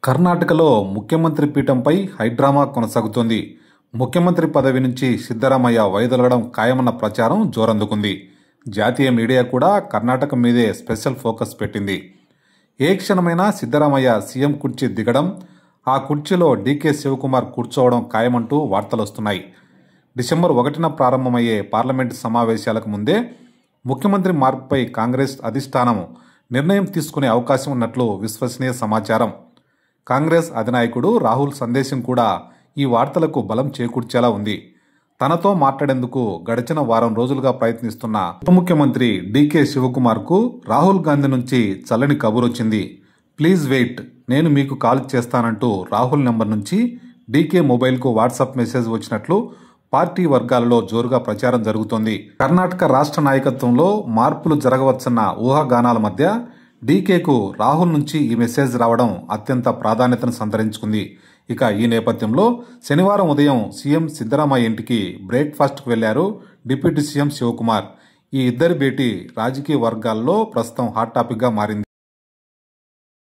కర్ణాటకలో ముఖ్యమంత్రి పీఠంపై హైడ్రామా కొనసాగుతోంది. ముఖ్యమంత్రి పదవి నుంచి సిద్ధరామయ్య వైదొలగడం ఖాయమన్న ప్రచారం జోరందుకుంది. జాతీయ మీడియా కూడా కర్ణాటక మీదే స్పెషల్ ఫోకస్ పెట్టింది. ఏ క్షణమైనా సిద్ధరామయ్య సీఎం కుర్చీ దిగడం, ఆ కుర్చీలో డీకే శివకుమార్ కూర్చోవడం ఖాయమంటూ వార్తలొస్తున్నాయి. డిసెంబర్ 1న ప్రారంభమయ్యే పార్లమెంటు సమావేశాలకు ముందే ముఖ్యమంత్రి మార్పుపై కాంగ్రెస్ అధిష్టానం నిర్ణయం తీసుకునే అవకాశం ఉన్నట్లు విశ్వసనీయ సమాచారం. కాంగ్రెస్ అధినాయకుడు రాహుల్ సందేశం కూడా ఈ వార్తలకు బలం చేకూర్చేలా ఉంది. తనతో మాట్లాడేందుకు గడిచిన వారం రోజులుగా ప్రయత్నిస్తున్న ఉప ముఖ్యమంత్రి డీకే శివకుమార్ కు రాహుల్ గాంధీ నుంచి చల్లని కబురొచ్చింది. ప్లీజ్ వెయిట్, నేను మీకు కాల్ చేస్తానంటూ రాహుల్ నెంబర్ నుంచి డీకే మొబైల్కు వాట్సాప్ మెసేజ్ వచ్చినట్లు పార్టీ వర్గాలలో జోరుగా ప్రచారం జరుగుతోంది. కర్ణాటక రాష్ట్ర నాయకత్వంలో మార్పులు జరగవచ్చన్న ఊహాగానాల మధ్య డీకేకు రాహుల్ నుంచి ఈ మెసేజ్ రావడం అత్యంత ప్రాధాన్యతను సంతరించుకుంది. ఇక ఈ నేపథ్యంలో శనివారం ఉదయం సీఎం సిద్ధరామయ్య ఇంటికి బ్రేక్ఫాస్ట్కు వెళ్లారు డిప్యూటీ సీఎం శివకుమార్. ఈ ఇద్దరి భేటీ రాజకీయ వర్గాల్లో ప్రస్తుతం హాట్ టాపిక్గా మారింది.